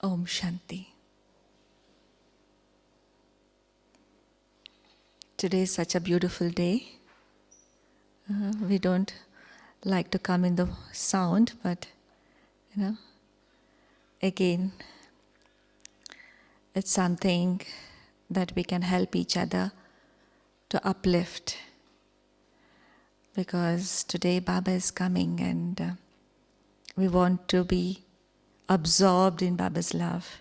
Om Shanti. Today is such a beautiful day. We don't like to come in the sound, but again, it's something that we can help each other to uplift. Because today Baba is coming and we want to be absorbed in Baba's love.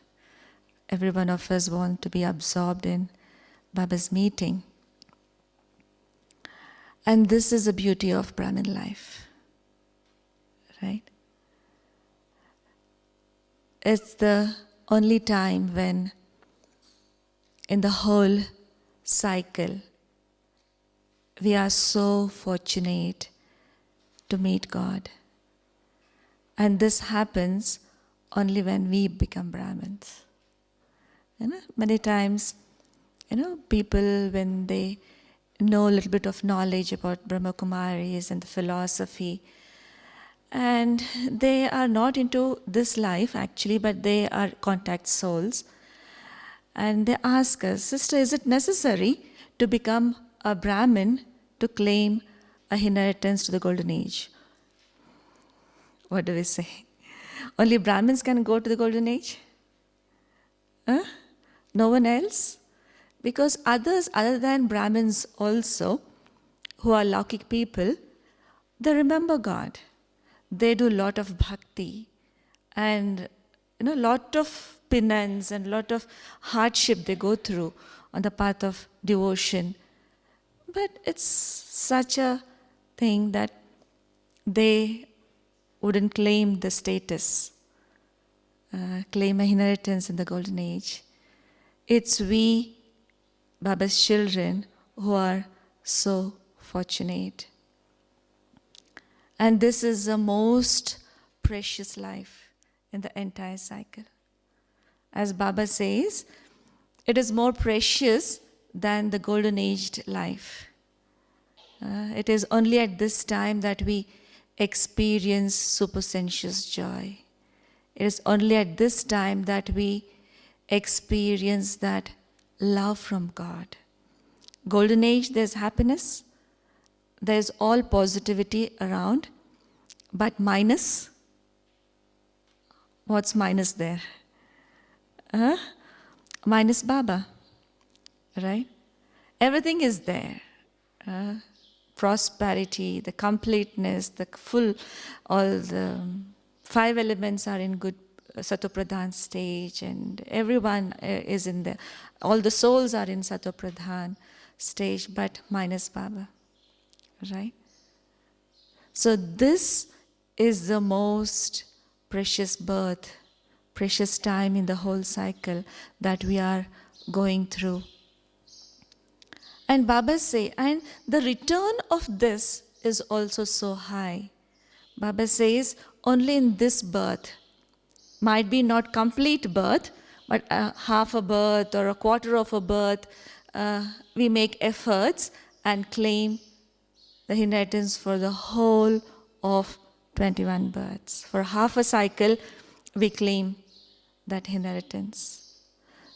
Every one of us want to be absorbed in Baba's meeting. And this is the beauty of Brahmin life, right? It's the only time when in the whole cycle we are so fortunate to meet God. And this happens only when we become Brahmins. Many times, people when they know a little bit of knowledge about Brahma Kumaris and the philosophy, and they are not into this life actually, but they are contact souls. And they ask us, sister, is it necessary to become a Brahmin to claim a inheritance to the golden age? What do we say? Only Brahmins can go to the golden age? No one else? Because others other than Brahmins also, who are Laukik people, they remember God. They do a lot of bhakti and lot of penance and lot of hardship they go through on the path of devotion. But it's such a thing that they wouldn't claim the status, claim an inheritance in the golden age. It's we, Baba's children, who are so fortunate. And this is the most precious life in the entire cycle. As Baba says, it is more precious than the golden aged life. It is only at this time that we experience supersensuous joy. It is only at this time that we experience that love from God. Golden age, there's happiness, there's all positivity around, but minus, what's minus there? Minus Baba, right? Everything is there. Prosperity, the completeness, the full, all the 5 elements are in good Satopradhan stage, and everyone is in there. All the souls are in Satopradhan stage, but minus Baba, right? So this is the most precious birth, precious time in the whole cycle that we are going through. And Baba say, and the return of this is also so high. Baba says, only in this birth, might be not complete birth, but half a birth or a quarter of a birth, we make efforts and claim the inheritance for the whole of 21 births. For half a cycle, we claim that inheritance.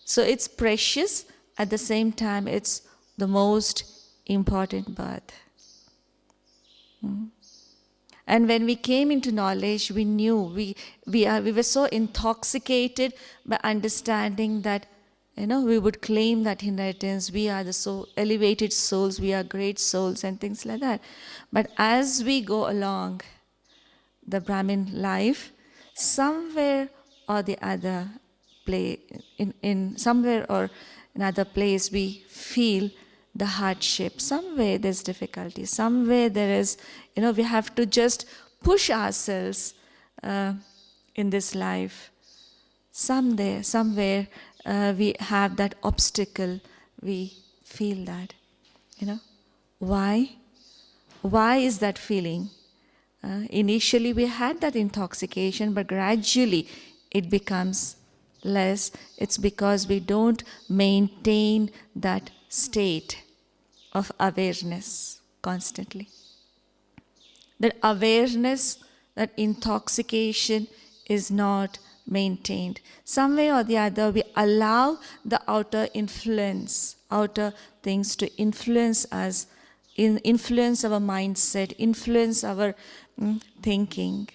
So it's precious, at the same time it's the most important birth. And when we came into knowledge, we knew, we were so intoxicated by understanding that, we would claim that inheritance. We are the so elevated souls, we are great souls and things like that. But as we go along the Brahmin life, somewhere or the other in somewhere or another place we feel the hardship. Somewhere there's difficulty. Somewhere there is, we have to just push ourselves in this life. Somewhere we have that obstacle. We feel that, Why? Why is that feeling? Initially we had that intoxication, but gradually it becomes less. It's because we don't maintain that state of awareness constantly. That awareness, that intoxication is not maintained. Some way or the other, we allow the outer things to influence us, influence our mindset, influence our thinking.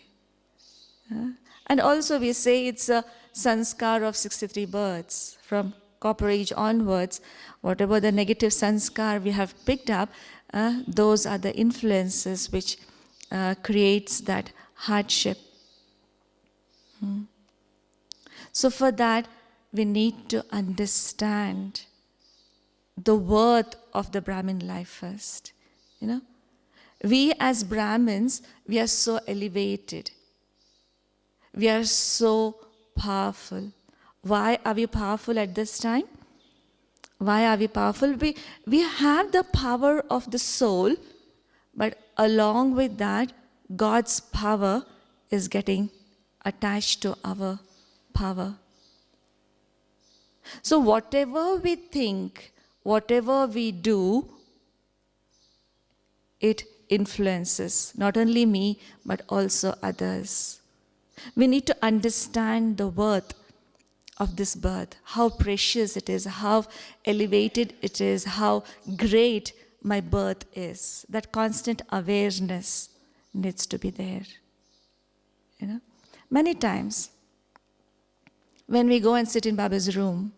And also we say it's a sanskar of 63 births. From copper age onwards, whatever the negative sanskar we have picked up, those are the influences which creates that hardship. So for that, we need to understand the worth of the Brahmin life first. We as Brahmins, we are so elevated. We are so powerful. Why are we powerful at this time? Why are we powerful? We have the power of the soul, but along with that, God's power is getting attached to our power. So whatever we think, whatever we do, it influences not only me, but also others. We need to understand the worth of this birth, how precious it is, how elevated it is, how great my birth is. That constant awareness needs to be there. Many times, when we go and sit in Baba's room,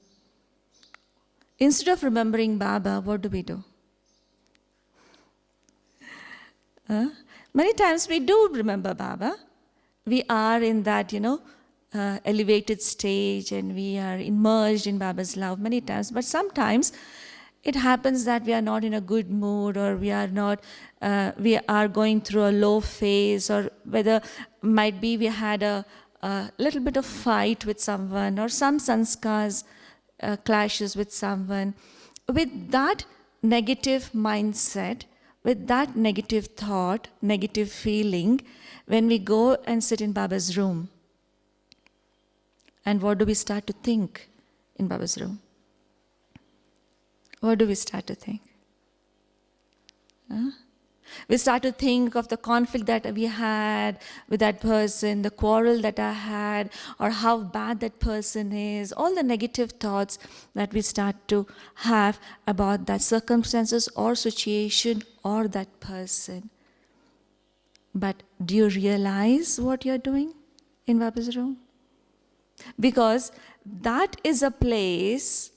instead of remembering Baba, what do? Many times we do remember Baba. We are in that, elevated stage, and we are immersed in Baba's love many times. But sometimes it happens that we are not in a good mood, or we are going through a low phase, or whether might be we had a little bit of fight with someone, or some sanskars clashes with someone. With that negative mindset, with that negative thought, negative feeling, when we go and sit in Baba's room, and what do we start to think in Baba's room? What do we start to think? We start to think of the conflict that we had with that person, the quarrel that I had, or how bad that person is, all the negative thoughts that we start to have about that circumstances or situation or that person. But do you realize what you're doing in Baba's room? Because that is a place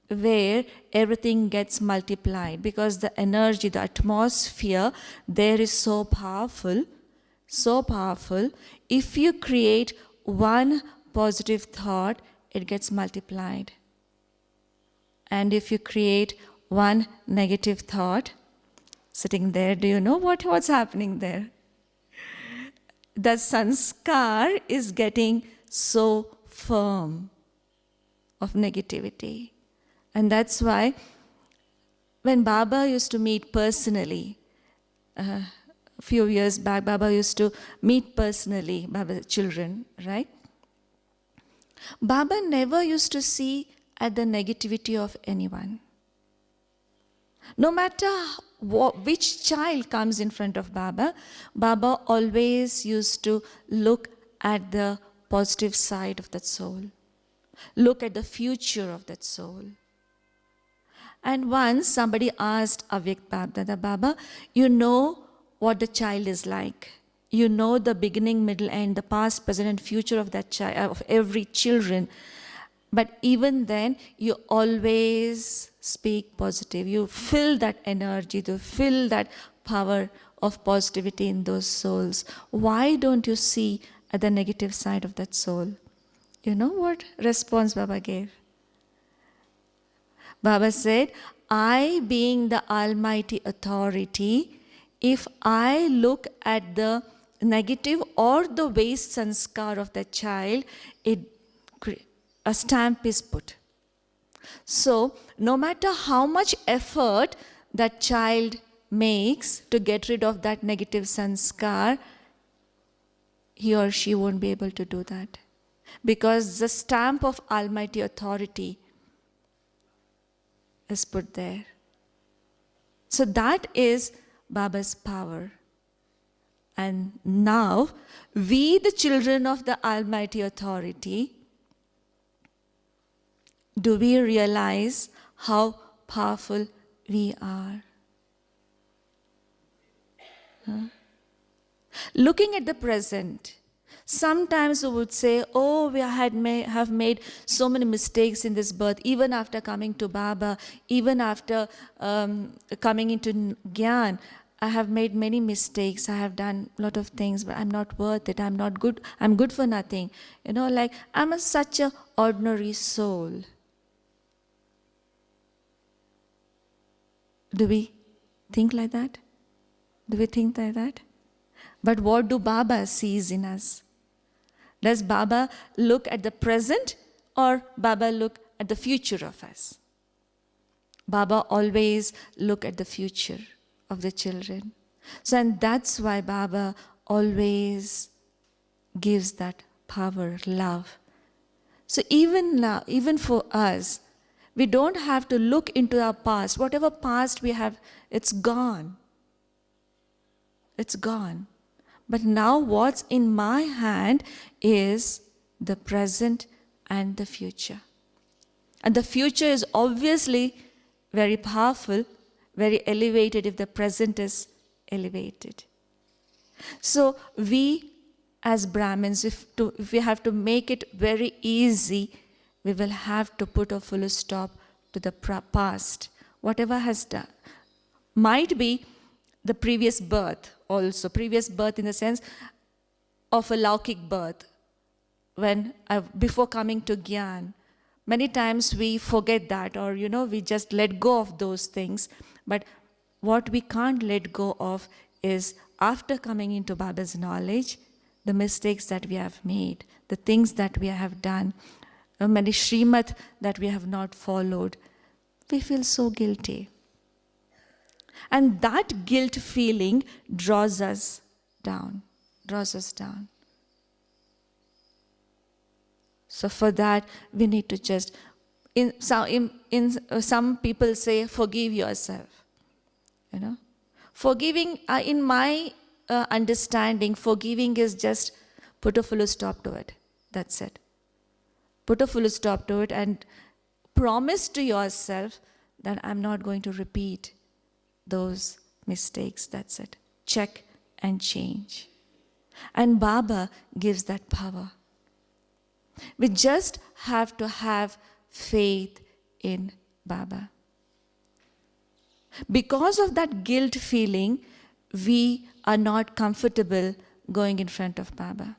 where everything gets multiplied, because the energy, the atmosphere there is so powerful, so powerful. If you create one positive thought, it gets multiplied. And if you create one negative thought, sitting there, do you know what's happening there? The sanskar is getting so firm of negativity. And that's why when Baba used to meet personally, a few years back, Baba used to meet personally Baba's children, right? Baba never used to see at the negativity of anyone. No matter which child comes in front of Baba, Baba always used to look at the positive side of that soul, look at the future of that soul. And once somebody asked Avyakt Baba, Baba, you know what the child is like. You know the beginning, middle, end, the past, present, and future of that child, of every children. But even then, you always speak positive. You feel that energy, you feel that power of positivity in those souls. Why don't you see at the negative side of that soul? You know what response Baba gave? Baba said, I being the Almighty Authority, if I look at the negative or the waste sanskar of that child, a stamp is put. So, no matter how much effort that child makes to get rid of that negative sanskar, he or she won't be able to do that. Because the stamp of Almighty Authority is put there. So that is Baba's power. And now, we, the children of the Almighty Authority, do we realize how powerful we are? Looking at the present, sometimes we would say, oh, we have made so many mistakes in this birth, even after coming to Baba, even after coming into Gyan. I have made many mistakes. I have done a lot of things, but I'm not worth it. I'm not good. I'm good for nothing. Like I'm such an ordinary soul. Do we think like that? Do we think like that? But what do Baba sees in us? Does Baba look at the present or Baba look at the future of us? Baba always look at the future of the children. So, and that's why Baba always gives that power, love. So even now, even for us, we don't have to look into our past. Whatever past we have, it's gone. It's gone. But now what's in my hand is the present and the future. And the future is obviously very powerful, very elevated if the present is elevated. So we as Brahmins, if we have to make it very easy, we will have to put a full stop to the past. Whatever has done. Might be the previous birth also. Previous birth in the sense of a Laukik birth. Before coming to Gyan. Many times we forget that, or we just let go of those things. But what we can't let go of is after coming into Baba's knowledge, the mistakes that we have made, the things that we have done, many Srimad that we have not followed. We feel so guilty. And that guilt feeling draws us down. So for that, we need to just, some people say, forgive yourself. Forgiving, in my understanding, forgiving is just put a full stop to it. That's it. Put a full stop to it and promise to yourself that I'm not going to repeat those mistakes. That's it. Check and change. And Baba gives that power. We just have to have faith in Baba. Because of that guilt feeling, we are not comfortable going in front of Baba.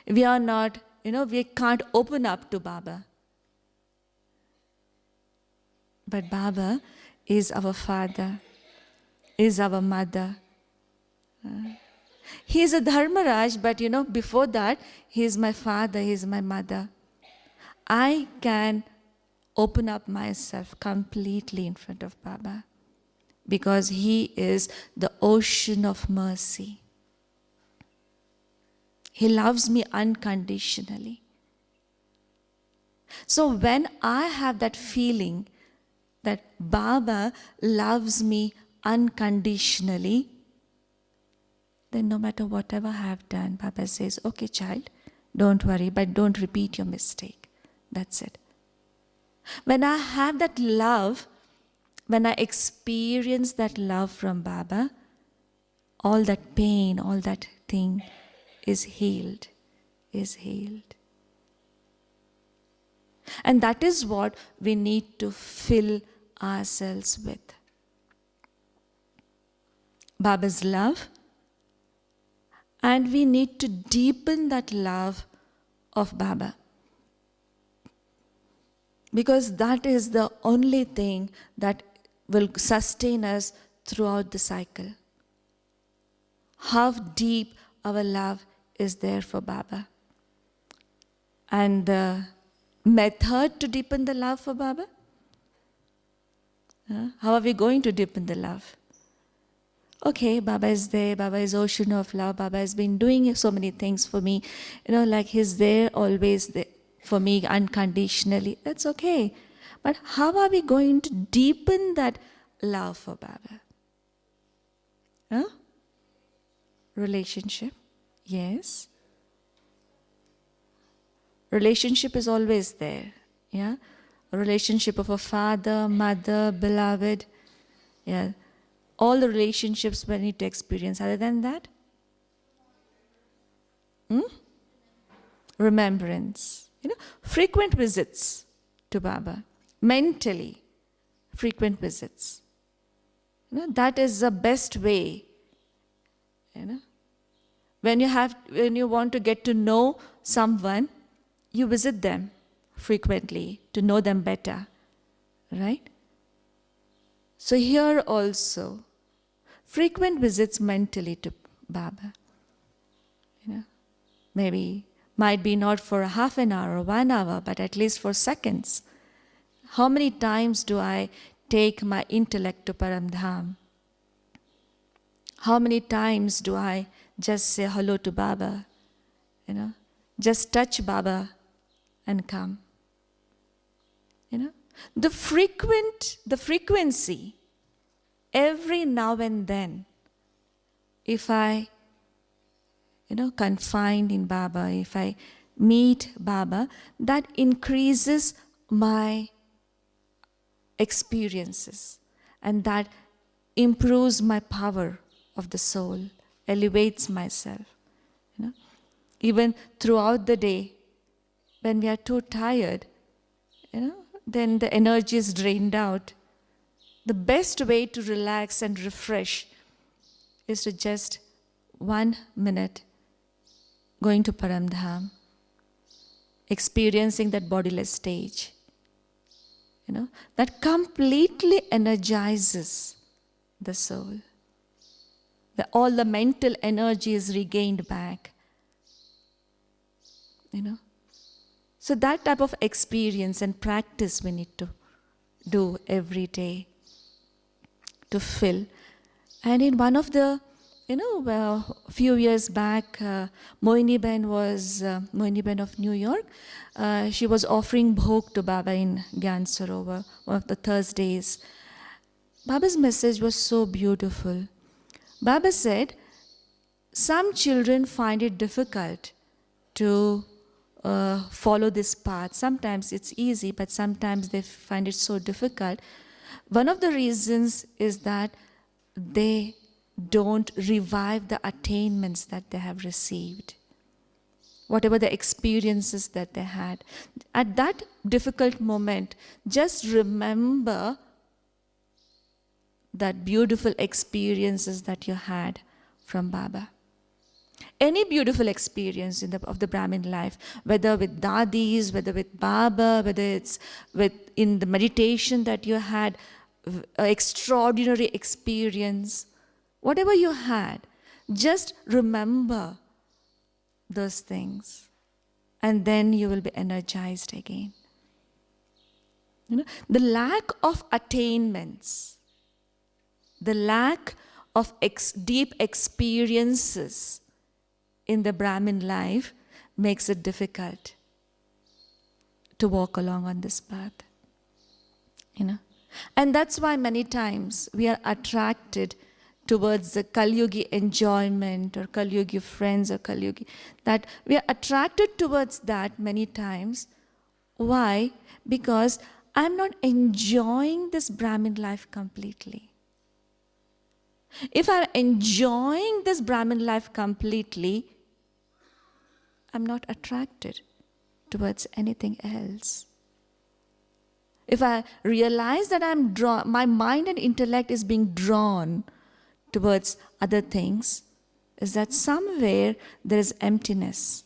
We are not, we can't open up to Baba. But Baba is our father, is our mother. He is a Dharmaraj, but before that, he is my father, he is my mother. I can open up myself completely in front of Baba because he is the ocean of mercy. He loves me unconditionally. So when I have that feeling that Baba loves me unconditionally, then no matter whatever I have done, Baba says, okay child, don't worry, but don't repeat your mistake. That's it. When I have that love, when I experience that love from Baba, all that pain, all that thing is healed. And that is what we need to fill ourselves with. Baba's love. And we need to deepen that love of Baba. Because that is the only thing that will sustain us throughout the cycle. How deep our love is there for Baba. And the method to deepen the love for Baba? How are we going to deepen the love? Okay, Baba is there, Baba is ocean of love, Baba has been doing so many things for me. Like he's there, always there for me unconditionally. That's okay. But how are we going to deepen that love for Baba? relationship. Yes. Relationship is always there. Yeah. A relationship of a father, mother, beloved. Yeah. All the relationships we need to experience. Other than that, remembrance. Frequent visits to Baba. Mentally, frequent visits. That is the best way. When you want to get to know someone, you visit them frequently to know them better. Right? So here also, frequent visits mentally to Baba. Maybe might be not for a half an hour or 1 hour, but at least for seconds. How many times do I take my intellect to Paramdham? How many times do I just say hello to Baba? Just touch Baba and come. The frequency, every now and then, if I, confined in Baba, if I meet Baba, that increases my experiences and that improves my power of the soul, elevates myself. Even throughout the day, when we are too tired, then the energy is drained out. The best way to relax and refresh is to just 1 minute going to Paramdham, experiencing that bodiless stage. That completely energizes the soul. All the mental energy is regained back. So that type of experience and practice we need to do every day to fill. And in one of the, a few years back, Moini Ben of New York, she was offering bhog to Baba in Gyan Sarovar, one of the Thursdays. Baba's message was so beautiful. Baba said, some children find it difficult to follow this path. Sometimes it's easy, but sometimes they find it so difficult. One of the reasons is that they don't revive the attainments that they have received. Whatever the experiences that they had. At that difficult moment, just remember that beautiful experiences that you had from Baba. Any beautiful experience of the Brahmin life, whether with dadis, whether with Baba, whether it's in the meditation that you had, extraordinary experience, whatever you had, just remember those things, and then you will be energized again. The lack of attainments, the lack of deep experiences in the Brahmin life makes it difficult to walk along on this path. And that's why many times we are attracted towards the Kal-yugi enjoyment or Kal-yugi friends or Kal-yugi, that we are attracted towards that many times. Why? Because I'm not enjoying this Brahmin life completely. If I'm enjoying this Brahmin life completely, I'm not attracted towards anything else. If I realize that my mind and intellect is being drawn towards other things, is that somewhere there is emptiness.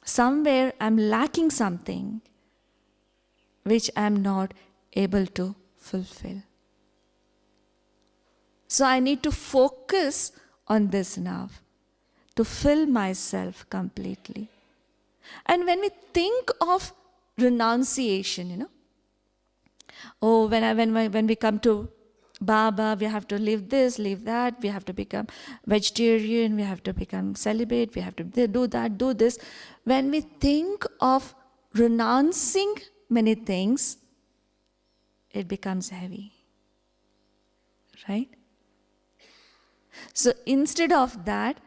Somewhere I'm lacking something which I'm not able to fulfill. So I need to focus on this now, to fill myself completely. And when we think of renunciation, when we come to Baba, we have to leave this, leave that, we have to become vegetarian, we have to become celibate, we have to do that, do this. When we think of renouncing many things, it becomes heavy. Right? So instead of that,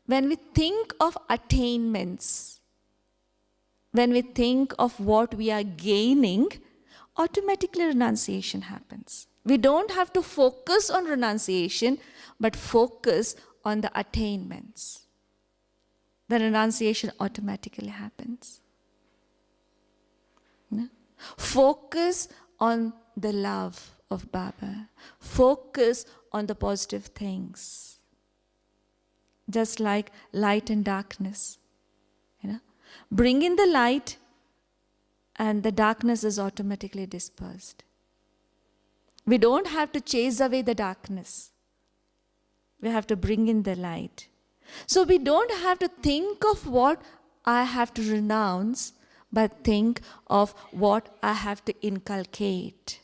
when we think of attainments, when we think of what we are gaining, automatically renunciation happens. We don't have to focus on renunciation, but focus on the attainments. The renunciation automatically happens. No? Focus on the love of Baba. Focus on the positive things. Just like light and darkness. Bring in the light and the darkness is automatically dispersed. We don't have to chase away the darkness. We have to bring in the light. So we don't have to think of what I have to renounce, but think of what I have to inculcate.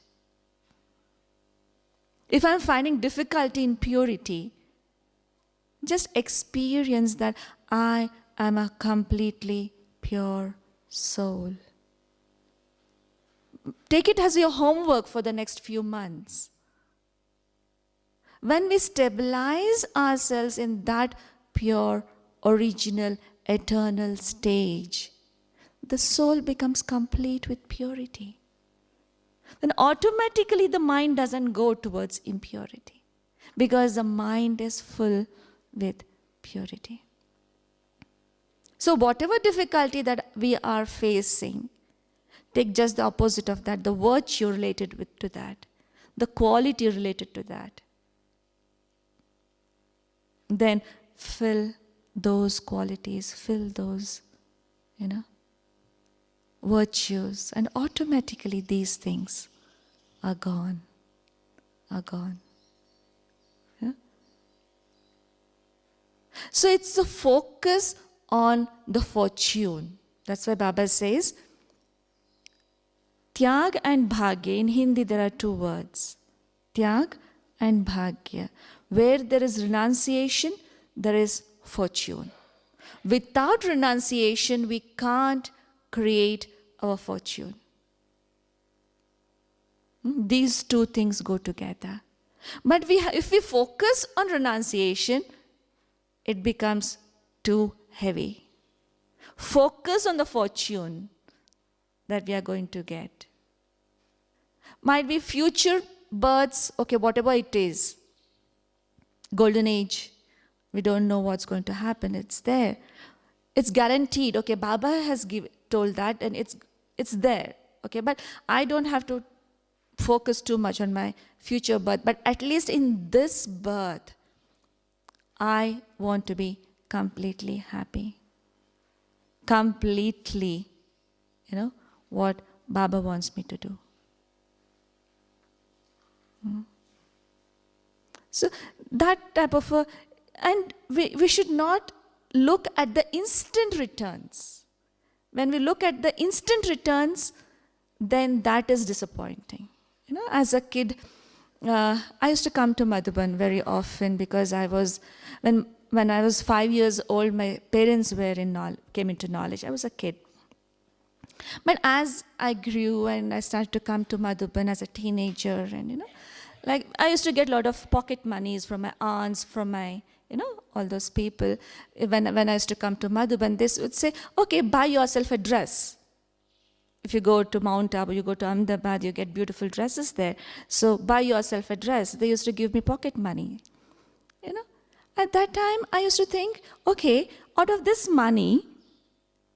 If I'm finding difficulty in purity, just experience that I am a completely pure soul. Take it as your homework for the next few months. When we stabilize ourselves in that pure, original, eternal stage, the soul becomes complete with purity. Then automatically the mind doesn't go towards impurity because the mind is full with purity. So whatever difficulty that we are facing, take just the opposite of that, the virtue related to that, the quality related to that. Then fill those qualities, fill those, virtues, and automatically these things are gone. Yeah? So it's the focus on the fortune. That's why Baba says, Tyag and Bhagya. In Hindi there are two words, Tyag and Bhagya. Where there is renunciation, there is fortune. Without renunciation, we can't create our fortune. These two things go together. But if we focus on renunciation, it becomes too heavy. Focus on the fortune that we are going to get. Might be future births, whatever it is. Golden age, we don't know what's going to happen. It's there. It's guaranteed. Baba has told that, and it's there. But I don't have to focus too much on my future birth. But at least in this birth, I want to be completely happy. Completely, what Baba wants me to do. So that type of and we should not look at the instant returns. When we look at the instant returns, then that is disappointing. As a kid, I used to come to Madhuban very often because when I was 5 years old, my parents came into knowledge. I was a kid. But as I grew and I started to come to Madhuban as a teenager, and I used to get a lot of pocket monies from my aunts, from my, all those people. When I used to come to Madhuban, they would say, buy yourself a dress. If you go to Mount Abu, you go to Ahmedabad, you get beautiful dresses there. So buy yourself a dress. They used to give me pocket money. At that time, I used to think, out of this money,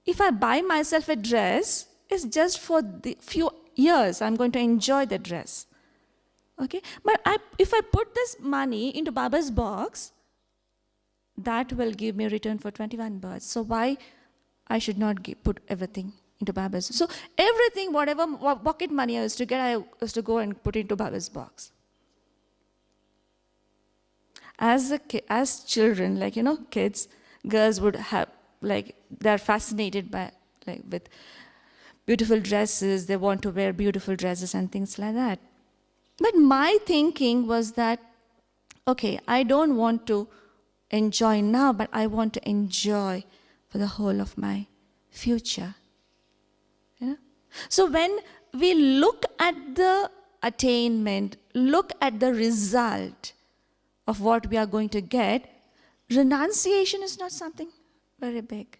if I buy myself a dress, it's just for the few years I'm going to enjoy the dress. But if I put this money into Baba's box, that will give me a return for 21 births. So why I should not put everything into Baba's? So everything, whatever pocket money I used to get, I used to go and put into Baba's box. As children, kids, girls would have, they're fascinated by, with beautiful dresses. They want to wear beautiful dresses and things like that. But my thinking was that, I don't want to enjoy now, but I want to enjoy for the whole of my future. So when we look at the attainment, look at the result of what we are going to get, renunciation is not something very big.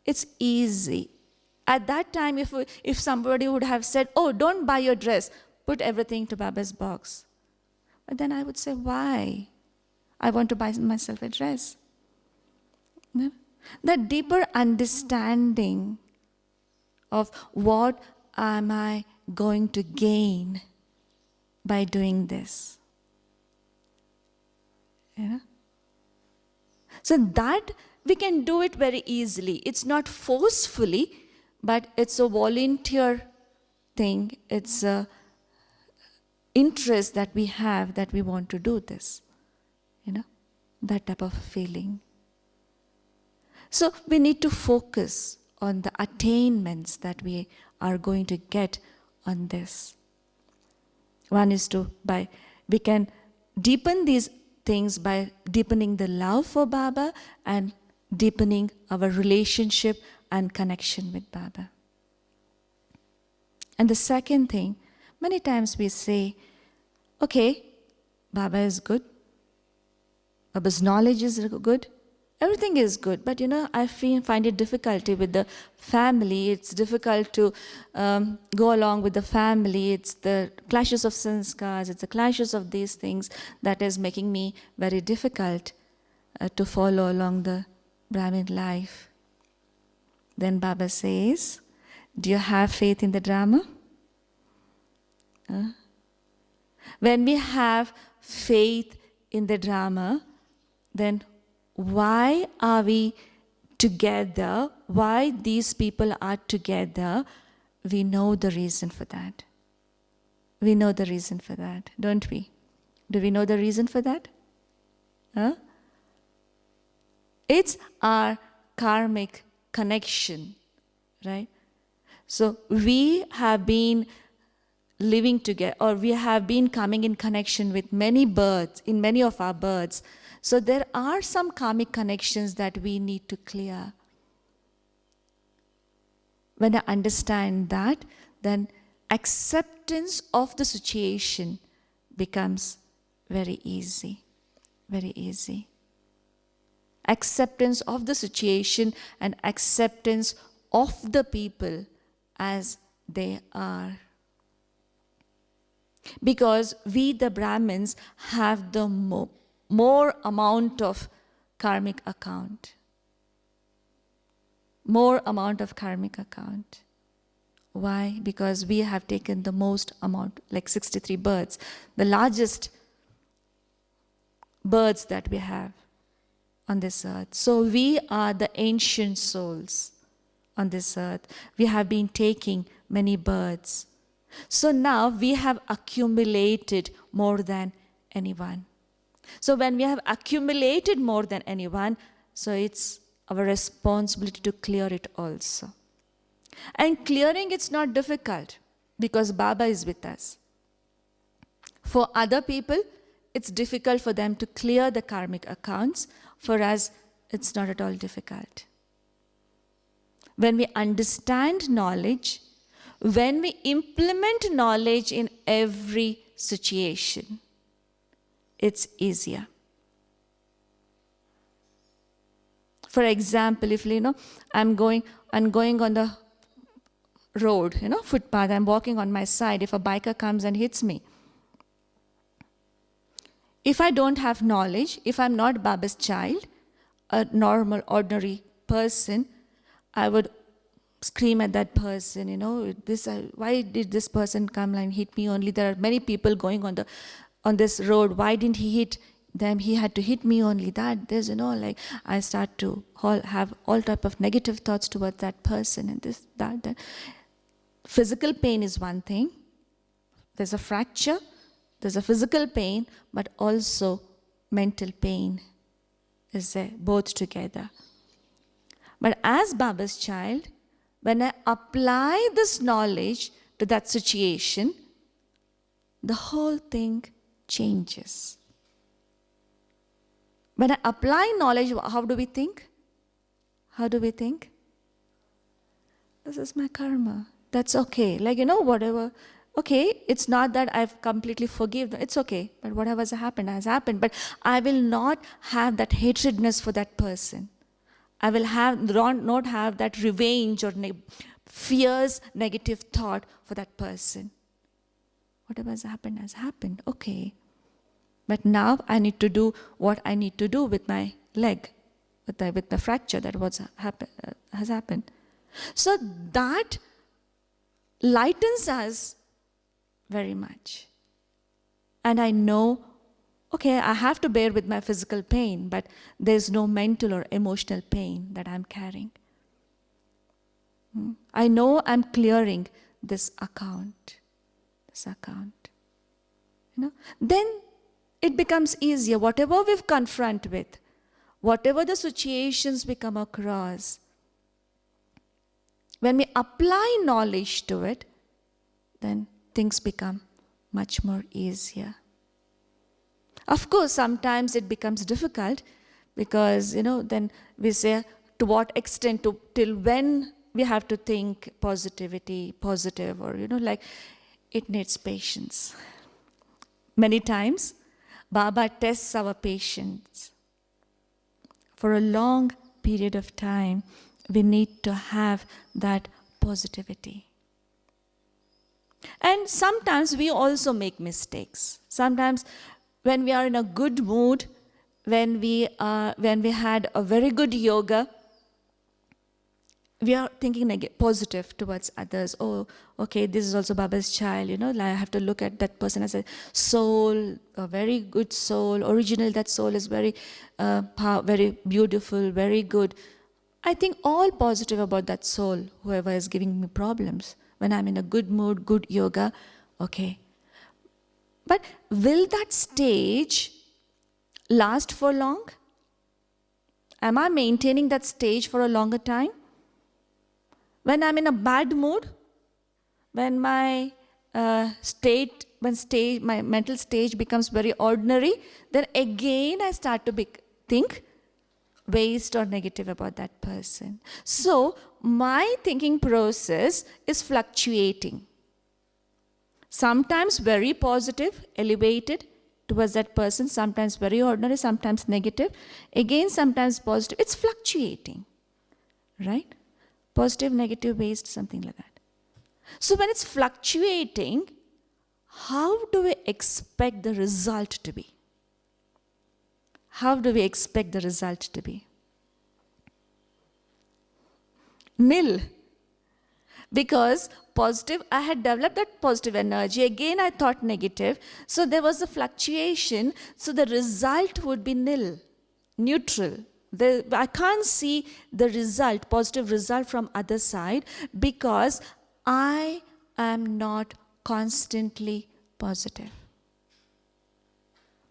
It's easy. At that time, if somebody would have said, oh, don't buy your dress, put everything to Baba's box. But then I would say, why? I want to buy myself a dress. No? That deeper understanding of what am I going to gain by doing this. You know? So that we can do it very easily. It's not forcefully, but it's a volunteer thing. It's a interest that we have that we want to do this. You know, that type of feeling. So we need to focus on the attainments that we are going to get on this. One is we can deepen these things by deepening the love for Baba and deepening our relationship and connection with Baba. And the second thing, many times we say, okay, Baba is good, Baba's knowledge is good, everything is good, but I find it difficulty with the family. It's difficult to go along with the family. It's the clashes of sanskars, it's the clashes of these things that is making me very difficult to follow along the Brahmin life. Then Baba says, do you have faith in the drama? When we have faith in the drama, then why are we together? Why these people are together? We know the reason for that. We know the reason for that, don't we? Do we know the reason for that? It's our karmic connection, right? So we have been living together, or we have been coming in connection with many births, in many of our births. So there are some karmic connections that we need to clear. When I understand that, then acceptance of the situation becomes very easy. Very easy. Acceptance of the situation and acceptance of the people as they are. Because we, the Brahmins, have the more amount of karmic account. More amount of karmic account. Why? Because we have taken the most amount, like 63 births, the largest births that we have on this earth. So we are the ancient souls on this earth. We have been taking many births. So now we have accumulated more than anyone. So when we have accumulated more than anyone, so it's our responsibility to clear it also. And clearing it's not difficult because Baba is with us. For other people, it's difficult for them to clear the karmic accounts. For us, it's not at all difficult. When we understand knowledge, when we implement knowledge in every situation, it's easier. For example, if I'm going on the road, footpath, I'm walking on my side, if a biker comes and hits me, if I don't have knowledge, if I'm not Baba's child, a normal, ordinary person, I would scream at that person, why did this person come and hit me only? There are many people going on this road. Why didn't he hit them? He had to hit me only. I start to have all type of negative thoughts towards that person and this, that. Physical pain is one thing. There's a fracture, there's a physical pain, but also mental pain is there, both together. But as Baba's child, when I apply this knowledge to that situation, the whole thing changes. When I apply knowledge, how do we think? How do we think? This is my karma. That's okay. Whatever. okay, it's not that I've completely forgiven them. It's okay. But whatever has happened has happened. But I will not have that hatredness for that person. I will not have that revenge or fierce negative thought for that person. Whatever has happened. Okay. But now I need to do what I need to do with my leg, with the fracture that has happened. So that lightens us very much. And I know, okay, I have to bear with my physical pain, but there's no mental or emotional pain that I'm carrying. I know I'm clearing this account. Then it becomes easier. Whatever we've confront with, whatever the situations we come across, when we apply knowledge to it, then things become much more easier. Of course, sometimes it becomes difficult because, then we say to what extent, till when we have to think positive, or, it needs patience. Many times, Baba tests our patience. For a long period of time, we need to have that positivity. And sometimes we also make mistakes. Sometimes when we are in a good mood, when we had a very good yoga, we are thinking positive towards others. Oh, okay, this is also Baba's child, I have to look at that person as a soul, a very good soul. Originally, that soul is very, very beautiful, very good. I think all positive about that soul, whoever is giving me problems. When I'm in a good mood, good yoga, okay. But will that stage last for long? Am I maintaining that stage for a longer time? When I'm in a bad mood, when my my mental stage becomes very ordinary, then again I start to think waste or negative about that person. So my thinking process is fluctuating. Sometimes very positive, elevated towards that person, sometimes very ordinary, sometimes negative, again sometimes positive. It's fluctuating, right? Positive, negative, waste, something like that. So when it's fluctuating, how do we expect the result to be? How do we expect the result to be? Nil. Because positive, I had developed that positive energy. Again, I thought negative. So there was a fluctuation. So the result would be nil, neutral. I can't see the result, positive result from other side, because I am not constantly positive.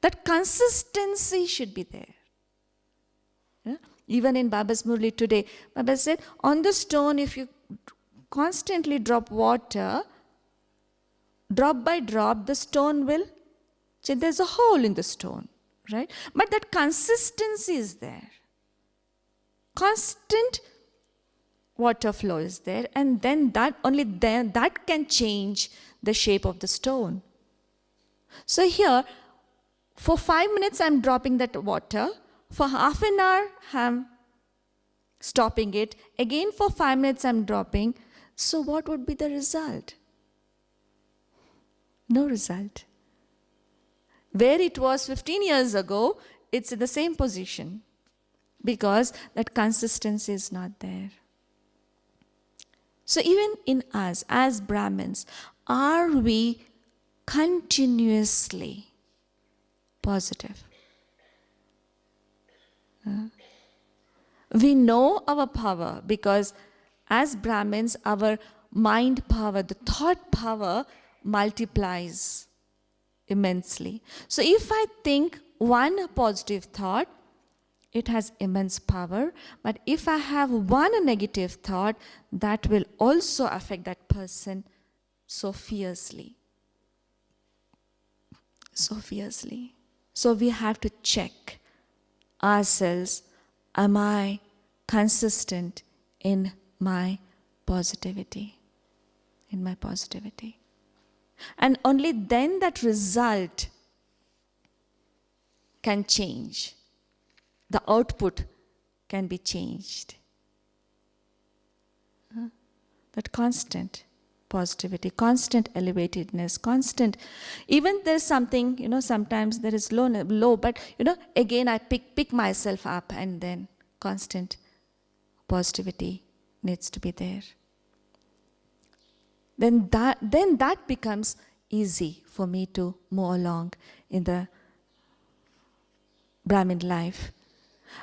That consistency should be there. Yeah? Even in Baba's Murli today, Baba said, on the stone, if you constantly drop water, drop by drop, the stone will, there's a hole in the stone, right? But that consistency is there. Constant water flow is there, and then that can change the shape of the stone. So here, for 5 minutes I'm dropping that water, for half an hour I'm stopping it, again for 5 minutes I'm dropping. So what would be the result? No result. Where it was 15 years ago, it's in the same position, because that consistency is not there. So even in us as Brahmins, are we continuously positive? We know our power, because as Brahmins, our mind power, the thought power multiplies immensely. So if I think one positive thought, it has immense power. But if I have one negative thought, that will also affect that person so fiercely. So fiercely. So we have to check ourselves. Am I consistent in my positivity? In my positivity. And only then that result can change. The output can be changed. That constant positivity, constant elevatedness, constant, even there's something, sometimes there is low, but, again I pick myself up, and then constant positivity needs to be there. Then that becomes easy for me to move along in the Brahmin life.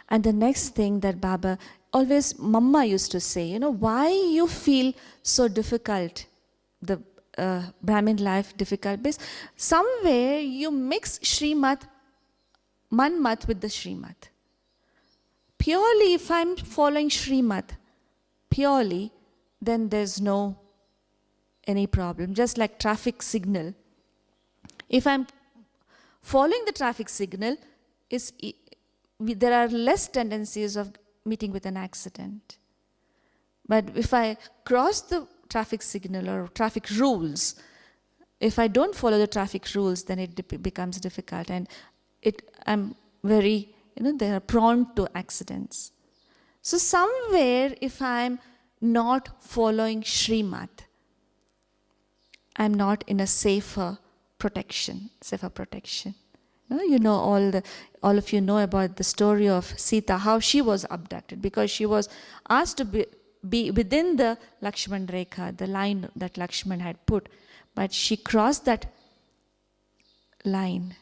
And the next thing that Baba, always Mama used to say, why you feel so difficult, the Brahmin life difficult, because somewhere you mix Srimad, Manmat with the Srimad. Purely, if I'm following Srimad, purely, then there's no any problem. Just like traffic signal. If I'm following the traffic signal, there are less tendencies of meeting with an accident. But if I cross the traffic signal or traffic rules, if I don't follow the traffic rules, then it becomes difficult. And I'm very, they are prone to accidents. So somewhere, if I'm not following Srimad, I'm not in a safer protection. All of you know about the story of Sita, how she was abducted, because she was asked to be within the Lakshman Rekha, the line that Lakshman had put. But she crossed that line,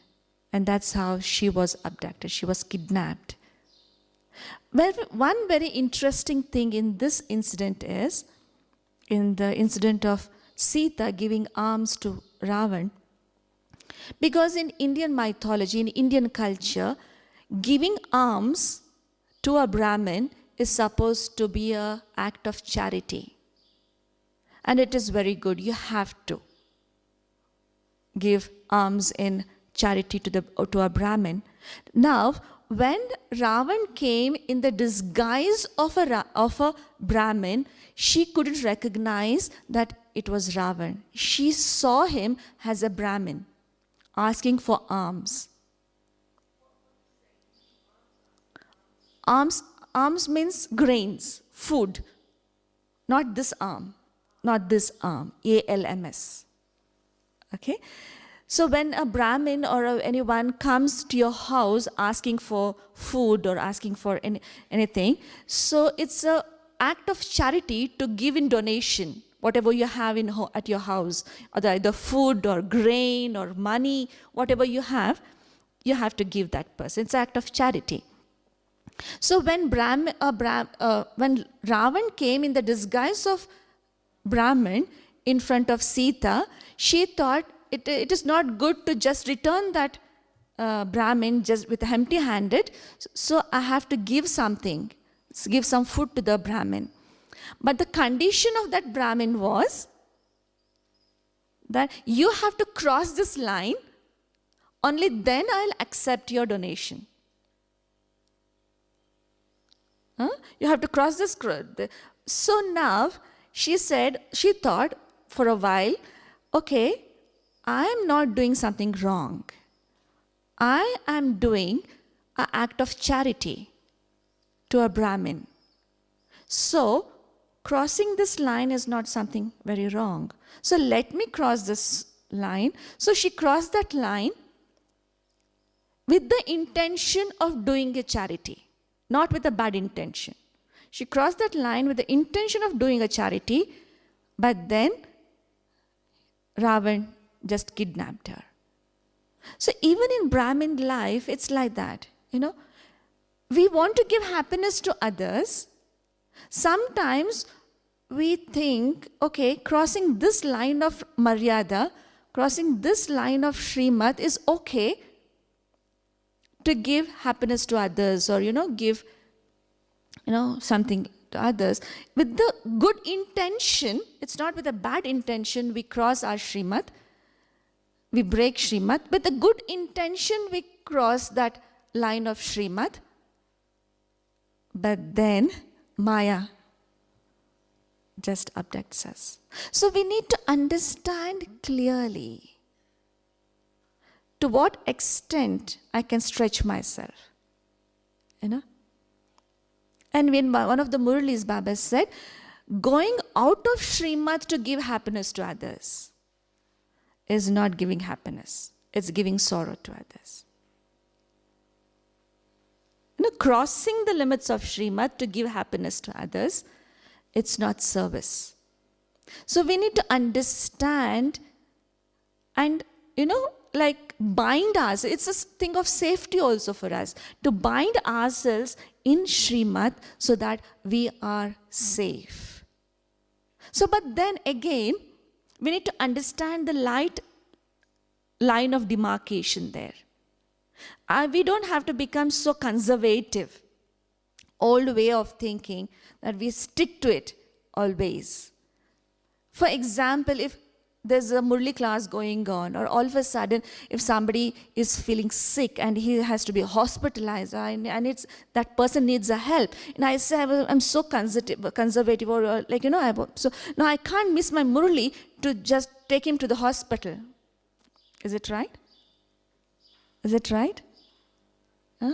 and that's how she was abducted. She was kidnapped. Well, one very interesting thing in this incident is, in the incident of Sita giving alms to Ravan, because in Indian mythology, in Indian culture, giving alms to a Brahmin is supposed to be an act of charity. And it is very good. You have to give alms in charity to a Brahmin. Now, when Ravan came in the disguise of a Brahmin, she couldn't recognize that it was Ravan. She saw him as a Brahmin, asking for alms. Alms means grains, food. Not this alms, ALMS. Okay? So when a Brahmin or anyone comes to your house asking for food or asking for anything, so it's an act of charity to give in donation whatever you have at your house, either food or grain or money, whatever you have to give that person. It's an act of charity. So when Ravan came in the disguise of Brahmin in front of Sita, she thought it is not good to just return that Brahmin just with empty-handed. So I have to give something, give some food to the Brahmin. But the condition of that Brahmin was that you have to cross this line, only then I'll accept your donation. You have to cross this. So now she thought for a while, okay, I am not doing something wrong. I am doing an act of charity to a Brahmin. So crossing this line is not something very wrong. So let me cross this line. So she crossed that line with the intention of doing a charity, not with a bad intention. She crossed that line with the intention of doing a charity, but then Ravan just kidnapped her. So even in Brahmin life, it's like that. We want to give happiness to others. Sometimes we think, okay, crossing this line of Maryada, crossing this line of Srimad is okay to give happiness to others, or, give, something to others. With the good intention, it's not with a bad intention we cross our Srimad, we break Srimad. With the good intention we cross that line of Srimad. But then Maya just abducts us. So we need to understand clearly to what extent I can stretch myself. And when one of the Murlis Baba said, going out of Srimad to give happiness to others is not giving happiness. It's giving sorrow to others. Crossing the limits of Srimad to give happiness to others, it's not service. So we need to understand and, bind us. It's a thing of safety also for us, to bind ourselves in Srimad so that we are safe. So, but then again, we need to understand the line of demarcation there. We don't have to become so conservative, old way of thinking, that we stick to it always. For example, if there's a Murli class going on, or all of a sudden, if somebody is feeling sick and he has to be hospitalized, and it's that person needs a help, and I say, I'm so conservative, or so now I can't miss my Murli to just take him to the hospital. Is it right? Is it right? Huh?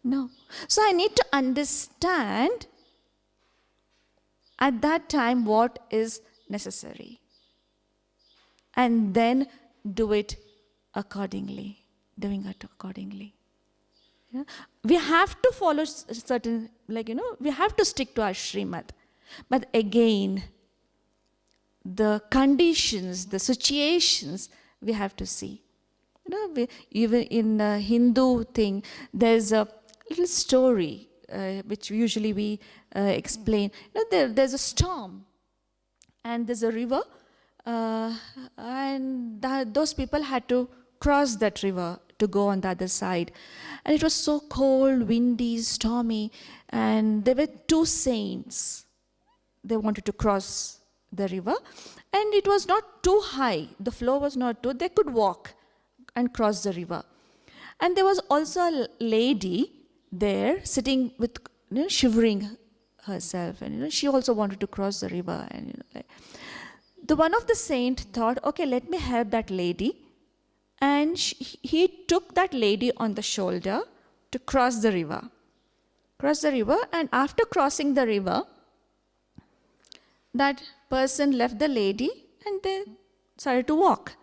No. So I need to understand at that time what is necessary, and then do it accordingly, doing it accordingly. Yeah? We have to follow certain, we have to stick to our Srimad. But again, the conditions, the situations, we have to see. Even in the Hindu thing, there's a little story which usually we explain. There's a storm, and there's a river, and those people had to cross that river to go on the other side. And it was so cold, windy, stormy, and there were two saints. They wanted to cross the river, and it was not too high. The flow was not too, they could walk and cross the river. And there was also a lady there sitting with, shivering herself, and she also wanted to cross the river. And the one of the saint thought, okay, let me help that lady. And he took that lady on the shoulder to cross the river. And after crossing the river, that person left the lady and they started to walk.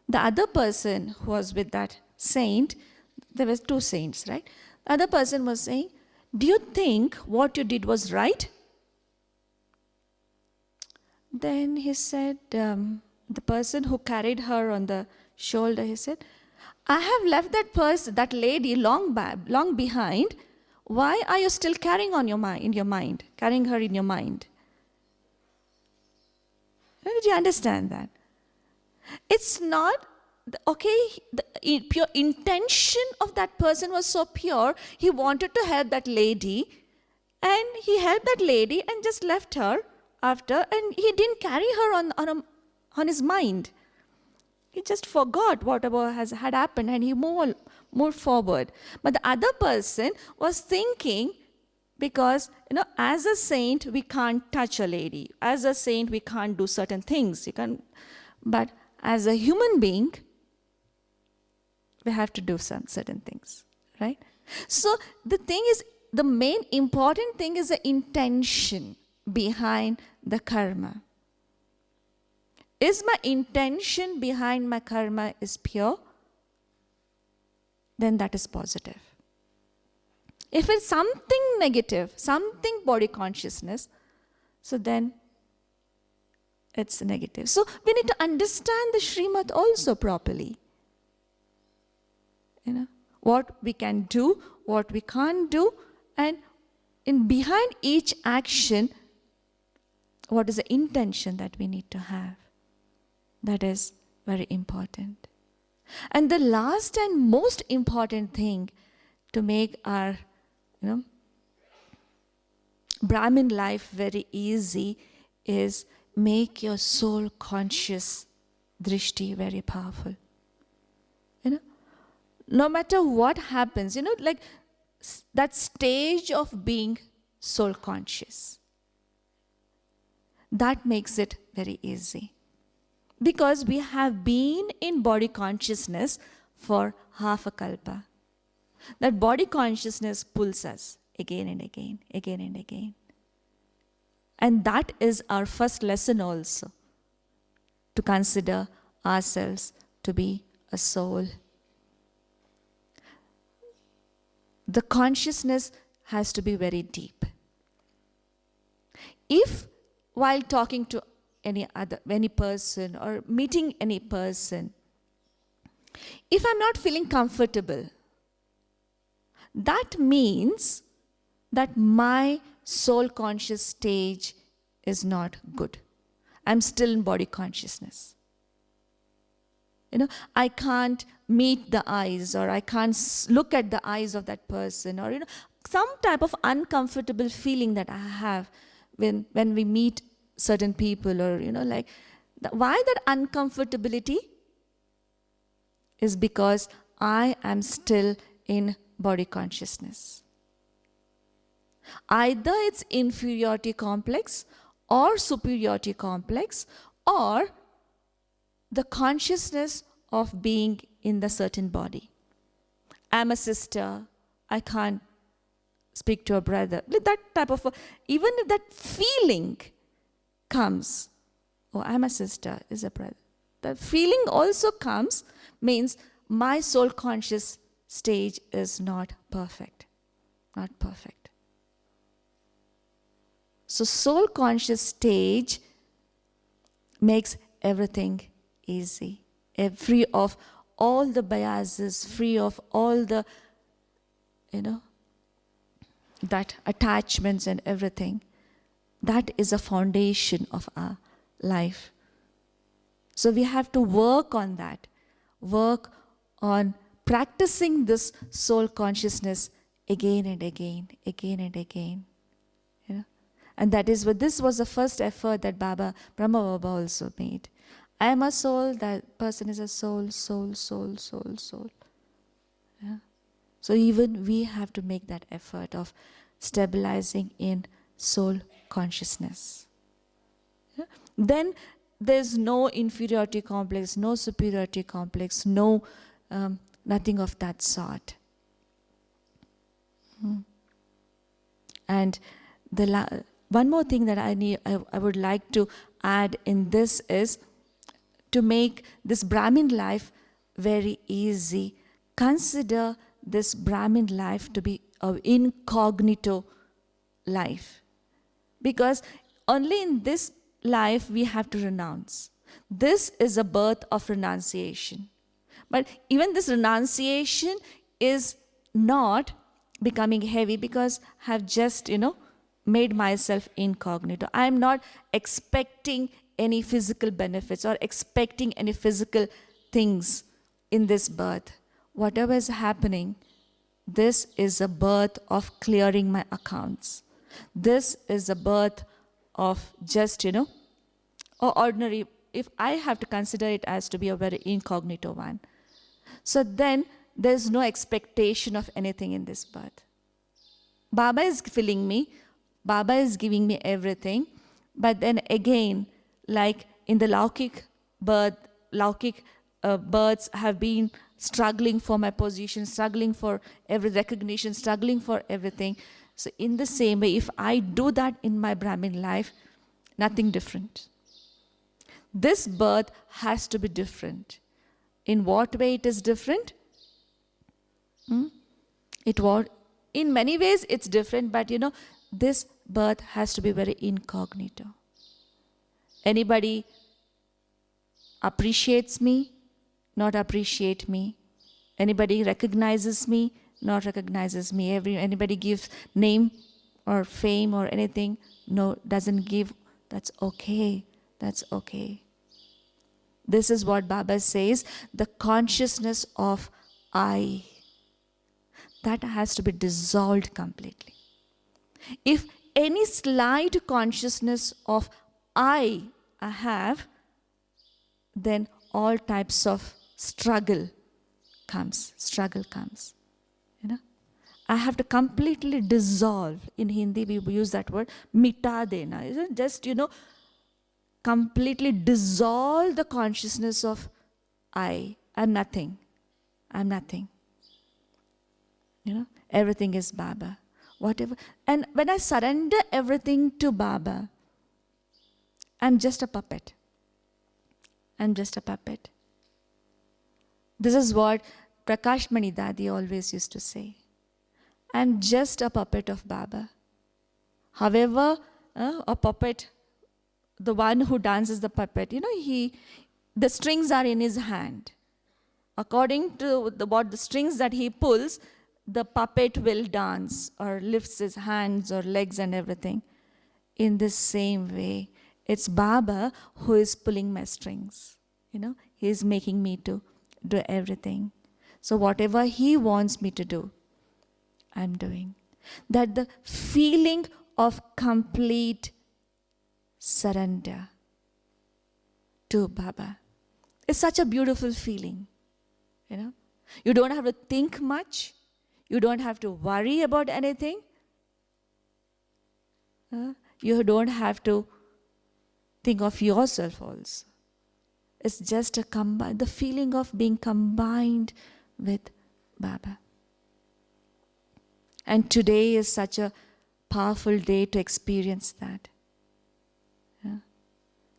The other person who was with that saint, there were two saints, right? The other person was saying, do you think what you did was right? Then he said, the person who carried her on the shoulder, he said, I have left that person, that lady long behind. Why are you still carrying her in your mind? Did you understand that? It's not, the pure intention of that person was so pure, he wanted to help that lady, and he helped that lady and just left her after, and he didn't carry her on his mind. He just forgot whatever had happened, and he moved forward. But the other person was thinking, because, as a saint, we can't touch a lady. As a saint, we can't do certain things. But as a human being, we have to do some certain things, right? So the thing is, the main important thing is the intention behind the karma. Is my intention behind my karma is pure? Then that is positive. If it's something negative, something body consciousness, so then it's negative. So we need to understand the Srimad also properly. What we can do, what we can't do, and behind each action, what is the intention that we need to have. That is very important. And the last and most important thing to make our Brahmin life very easy is make your soul conscious drishti very powerful. No matter what happens, that stage of being soul conscious. That makes it very easy. Because we have been in body consciousness for half a kalpa. That body consciousness pulls us again and again, again and again. And that is our first lesson also, to consider ourselves to be a soul. The consciousness has to be very deep. If while talking to any person or meeting any person, if I'm not feeling comfortable, that means that my soul conscious stage is not good. I'm still in body consciousness. I can't meet the eyes, or I can't look at the eyes of that person, or some type of uncomfortable feeling that I have when we meet certain people, or why that uncomfortability is because I am still in body consciousness. Either it's inferiority complex or superiority complex, or the consciousness of being in the certain body. I'm a sister, I can't speak to a brother. That type of, even if that feeling comes, oh, I'm a sister, is a brother. The feeling also comes, means my soul conscious stage is not perfect. Not perfect. So soul conscious stage makes everything easy, free of all the biases, free of all the, that attachments and everything. That is a foundation of our life. So we have to work on that, work on practicing this soul consciousness again and again, again and again. And that is what, this was the first effort that Brahma Baba also made. I am a soul, that person is a soul, soul, soul, soul, soul. Yeah. So even we have to make that effort of stabilizing in soul consciousness. Yeah. Then there's no inferiority complex, no superiority complex, no nothing of that sort. And one more thing that I would like to add in this is to make this Brahmin life very easy. Consider this Brahmin life to be an incognito life. Because only in this life we have to renounce. This is a birth of renunciation. But even this renunciation is not becoming heavy because I have just, made myself incognito. I am not expecting any physical benefits or expecting any physical things in this birth. Whatever is happening, this is a birth of clearing my accounts. This is a birth of just, or ordinary, if I have to consider it as to be a very incognito one. So then there's no expectation of anything in this birth. Baba is filling me, Baba is giving me everything, but then again, like in the Laukik birth, births have been struggling for my position, struggling for every recognition, struggling for everything. So in the same way, if I do that in my Brahmin life, nothing different. This birth has to be different. In what way it is different? In many ways it's different, but this birth has to be very incognito. Anybody appreciates me, not appreciate me. Anybody recognizes me, not recognizes me. Anybody gives name or fame or anything, no, doesn't give. That's okay. That's okay. This is what Baba says, the consciousness of I. That has to be dissolved completely. If any slight consciousness of I have, then all types of struggle comes. I have to completely dissolve. In Hindi we use that word, mita dena. Just, completely dissolve the consciousness of I. I'm nothing. I'm nothing. Everything is Baba. Whatever. And when I surrender everything to Baba, I'm just a puppet. I'm just a puppet. This is what Prakash Mani Dadi always used to say. I'm just a puppet of Baba. However, a puppet, the one who dances the puppet, the strings are in his hand. According to what the strings that he pulls, the puppet will dance or lifts his hands or legs and everything. In the same way, it's Baba who is pulling my strings. He is making me to do everything. So whatever he wants me to do, I'm doing. That the feeling of complete surrender to Baba is such a beautiful feeling. You don't have to think much. You don't have to worry about anything. You don't have to think of yourself also. It's just the feeling of being combined with Baba. And today is such a powerful day to experience that.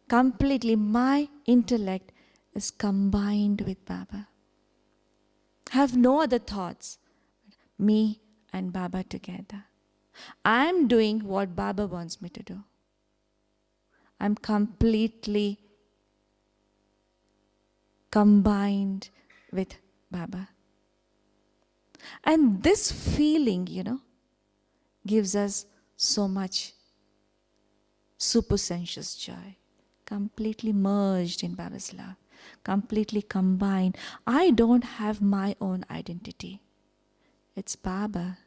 Completely, my intellect is combined with Baba. Have no other thoughts. Me and Baba together. I'm doing what Baba wants me to do. I'm completely combined with Baba. And this feeling, gives us so much supersensuous joy. Completely merged in Baba's love. Completely combined. I don't have my own identity. It's Baba.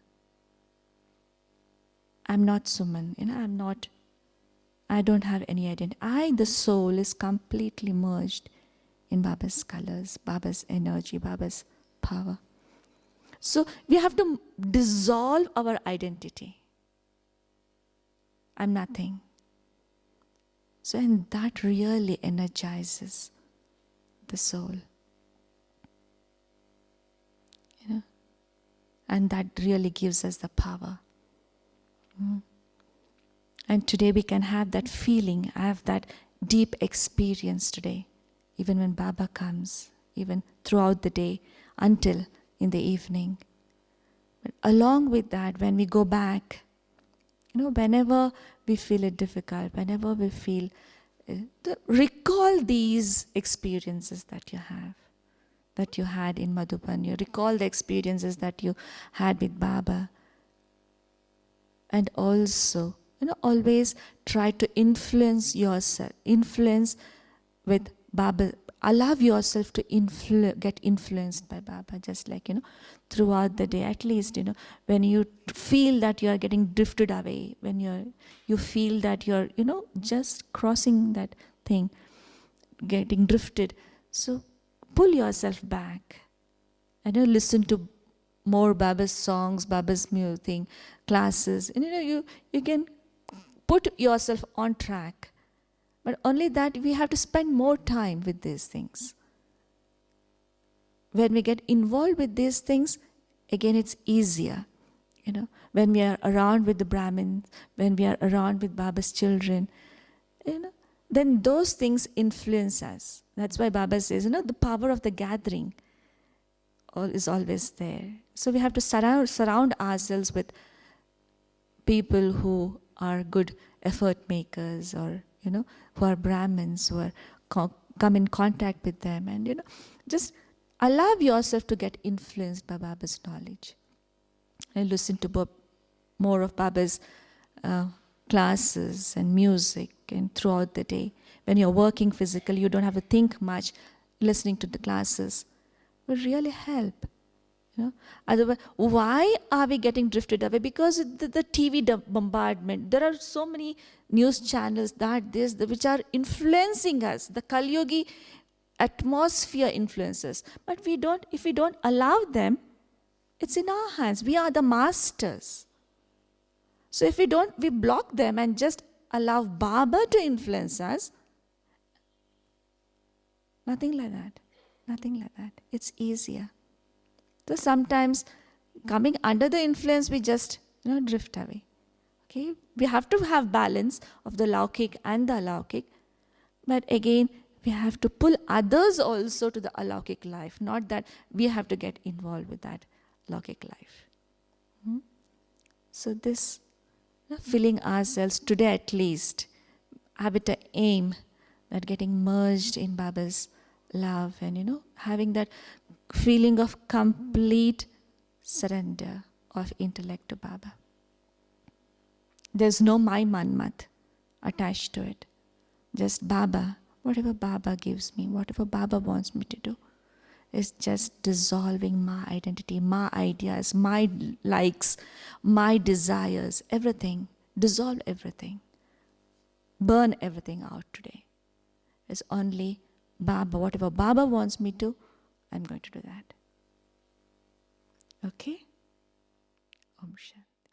I'm not Suman. I don't have any identity. The soul, is completely merged in Baba's colors, Baba's energy, Baba's power. So we have to dissolve our identity. I'm nothing. So, and that really energizes the soul. And that really gives us the power. And today we can have that feeling, have that deep experience today, even when Baba comes, even throughout the day, until in the evening. But along with that, when we go back, whenever we feel it difficult, whenever we feel, recall these experiences that you have, that you had in Madhuban. You recall the experiences that you had with Baba. And also, always try to influence yourself, influence with Baba. Allow yourself to get influenced by Baba, just like, throughout the day. At least, when you feel that you are getting drifted away, when you feel that you're, just crossing that thing, getting drifted. So pull yourself back and listen to more Baba's songs, Baba's music, classes. And you can put yourself on track. But only that we have to spend more time with these things. When we get involved with these things, again it's easier. When we are around with the Brahmins, when we are around with Baba's children, then those things influence us. That's why Baba says, the power of the gathering is always there. So we have to surround ourselves with people who are good effort makers, or who are Brahmins, who are come in contact with them, and just allow yourself to get influenced by Baba's knowledge. And listen to more of Baba's classes and music, and throughout the day. When you're working physically, you don't have to think much. Listening to the classes will really help. Otherwise, why are we getting drifted away? Because the TV bombardment. There are so many news channels which are influencing us. The Kali Yogi atmosphere influences. But if we don't allow them, it's in our hands. We are the masters. So if we block them and just allow Baba to influence us, Nothing like that. Nothing like that. It's easier. So sometimes coming under the influence, we just drift away. Okay, we have to have balance of the Laukik and the Alaukik, but again we have to pull others also to the Alaukik life, not that we have to get involved with that Laukik life. So this filling ourselves today at least, have it an aim that getting merged in Baba's love and having that feeling of complete surrender of intellect to Baba. There's no my manmat attached to it. Just Baba, whatever Baba gives me, whatever Baba wants me to do, is just dissolving my identity, my ideas, my likes, my desires, everything. Dissolve everything. Burn everything out today. It's only Baba. Whatever Baba wants me to, I'm going to do that. Okay? Om Shanti.